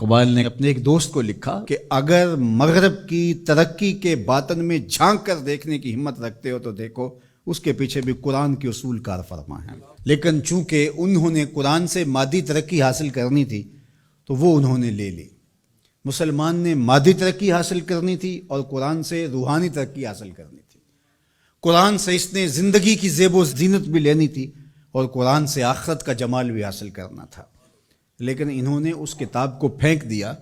اقبال نے اپنے ایک دوست کو لکھا کہ اگر مغرب کی ترقی کے باطن میں جھانک کر دیکھنے کی ہمت رکھتے ہو تو دیکھو اس کے پیچھے بھی قرآن کے اصول کار فرما ہیں، لیکن چونکہ انہوں نے قرآن سے مادی ترقی حاصل کرنی تھی تو وہ انہوں نے لے لی۔ مسلمان نے مادی ترقی حاصل کرنی تھی اور قرآن سے روحانی ترقی حاصل کرنی تھی۔ قرآن سے اس نے زندگی کی زیب و زینت بھی لینی تھی اور قرآن سے آخرت کا جمال بھی حاصل کرنا تھا، لیکن انہوں نے اس کتاب کو پھینک دیا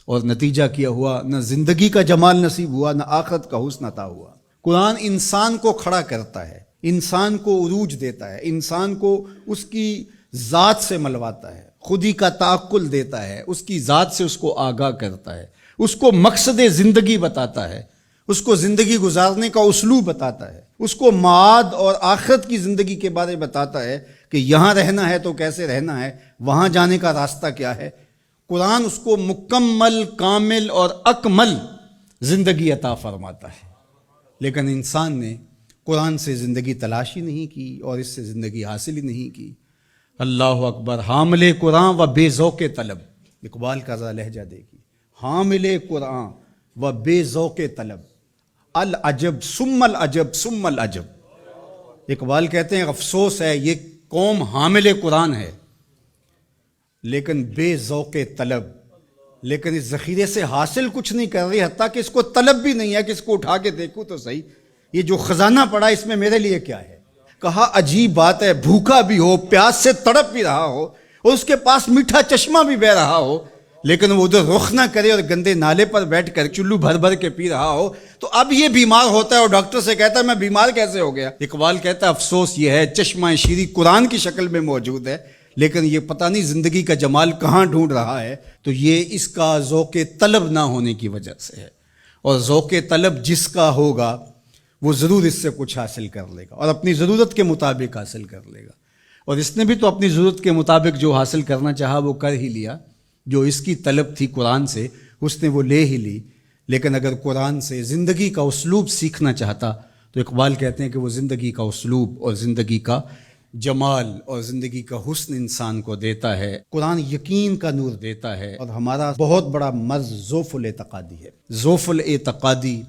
اور نتیجہ کیا ہوا نہ زندگی کا جمال نصیب ہوا نہ آخرت کا حسن عطا ہوا۔ قرآن انسان کو کھڑا کرتا ہے، انسان کو عروج دیتا ہے، انسان کو اس کی ذات سے ملواتا ہے، خودی کا تعقل دیتا ہے، اس کی ذات سے اس کو آگاہ کرتا ہے، اس کو مقصد زندگی بتاتا ہے، اس کو زندگی گزارنے کا اسلوب بتاتا ہے، اس کو معاد اور آخرت کی زندگی کے بارے بتاتا ہے کہ یہاں رہنا ہے تو کیسے رہنا ہے، وہاں جانے کا راستہ کیا ہے۔ قرآن اس کو مکمل، کامل اور اکمل زندگی عطا فرماتا ہے، لیکن انسان نے قرآن سے زندگی تلاش ہی نہیں کی اور اس سے زندگی حاصل ہی نہیں کی۔ اللہ اکبر، حامل قرآن و بے ذوق طلب، اقبال کا ذرا لہجہ دیکھیے، حامل قرآن و بے ذوق طلب، العجب ثم العجب ثم العجب۔ اقبال کہتے ہیں افسوس ہے یہ قوم حامل قرآن ہے لیکن بے ذوق طلب، لیکن اس ذخیرے سے حاصل کچھ نہیں کر رہی، حتیٰ کہ اس کو طلب بھی نہیں ہے کہ اس کو اٹھا کے دیکھوں تو صحیح یہ جو خزانہ پڑا اس میں میرے لیے کیا ہے۔ کہا عجیب بات ہے، بھوکا بھی ہو، پیاس سے تڑپ بھی رہا ہو اور اس کے پاس میٹھا چشمہ بھی بہہ رہا ہو، لیکن وہ ادھر رخ نہ کرے اور گندے نالے پر بیٹھ کر چلو بھر بھر کے پی رہا ہو، تو اب یہ بیمار ہوتا ہے اور ڈاکٹر سے کہتا ہے میں بیمار کیسے ہو گیا۔ اقبال کہتا ہے افسوس یہ ہے چشمہ شیری قرآن کی شکل میں موجود ہے لیکن یہ پتہ نہیں زندگی کا جمال کہاں ڈھونڈ رہا ہے، تو یہ اس کا ذوق طلب نہ ہونے کی وجہ سے ہے، اور ذوق طلب جس کا ہوگا وہ ضرور اس سے کچھ حاصل کر لے گا اور اپنی ضرورت کے مطابق حاصل کر لے گا، اور اس نے بھی تو اپنی ضرورت کے مطابق جو حاصل کرنا چاہا وہ کر ہی لیا۔ جو اس کی طلب تھی قرآن سے اس نے وہ لے ہی لی، لیکن اگر قرآن سے زندگی کا اسلوب سیکھنا چاہتا تو اقبال کہتے ہیں کہ وہ زندگی کا اسلوب اور زندگی کا جمال اور زندگی کا حسن انسان کو دیتا ہے۔ قرآن یقین کا نور دیتا ہے، اور ہمارا بہت بڑا مرض ضعف الاعتقادی ہے۔ ضعف الاعتقادی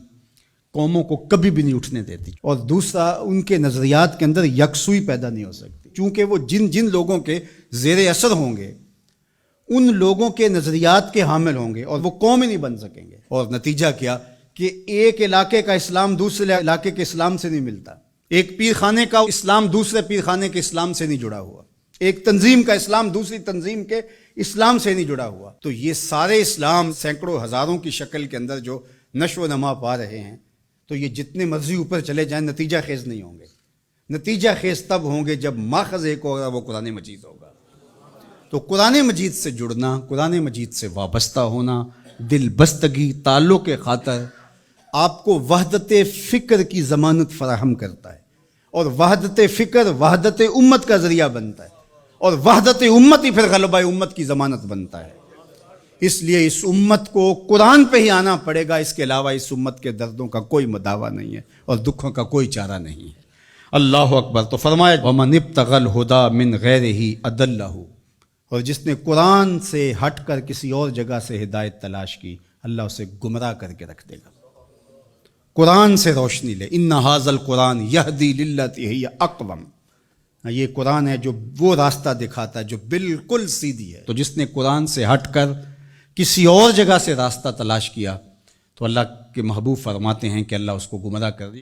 قوموں کو کبھی بھی نہیں اٹھنے دیتی، اور دوسرا ان کے نظریات کے اندر یکسوئی پیدا نہیں ہو سکتی، چونکہ وہ جن لوگوں کے زیر اثر ہوں گے ان لوگوں کے نظریات کے حامل ہوں گے اور وہ قوم ہی نہیں بن سکیں گے۔ اور نتیجہ کیا کہ ایک علاقے کا اسلام دوسرے علاقے کے اسلام سے نہیں ملتا، ایک پیر خانے کا اسلام دوسرے پیر خانے کے اسلام سے نہیں جڑا ہوا، ایک تنظیم کا اسلام دوسری تنظیم کے اسلام سے نہیں جڑا ہوا۔ تو یہ سارے اسلام سینکڑوں ہزاروں کی شکل کے اندر جو نشو و نما پا رہے ہیں، تو یہ جتنے مرضی اوپر چلے جائیں نتیجہ خیز نہیں ہوں گے۔ نتیجہ خیز تب ہوں گے جب ماخذ ایک ہوگا، وہ قرآن مجید ہوگا۔ تو قرآن مجید سے جڑنا، قرآن مجید سے وابستہ ہونا، دل بستگی تعلق کے خاطر آپ کو وحدت فکر کی ضمانت فراہم کرتا ہے، اور وحدت فکر وحدت امت کا ذریعہ بنتا ہے، اور وحدت امت ہی پھر غلبہ امت کی ضمانت بنتا ہے۔ اس لیے اس امت کو قرآن پہ ہی آنا پڑے گا، اس کے علاوہ اس امت کے دردوں کا کوئی مداوع نہیں ہے اور دکھوں کا کوئی چارہ نہیں ہے۔ اللہ اکبر۔ تو فرمایا وَمَنِ ابْتَغَى الْهُدَى مِنْ غَيْرِهِ أَضَلَّهُ، اور جس نے قرآن سے ہٹ کر کسی اور جگہ سے ہدایت تلاش کی اللہ اسے گمراہ کر کے رکھ دے گا۔ قرآن سے روشنی لے، ان ھذا القرآن یہدی للتی ہی اقوم، یہ قرآن ہے جو وہ راستہ دکھاتا ہے جو بالکل سیدھی ہے۔ تو جس نے قرآن سے ہٹ کر کسی اور جگہ سے راستہ تلاش کیا تو اللہ کے محبوب فرماتے ہیں کہ اللہ اس کو گمراہ کر دیا۔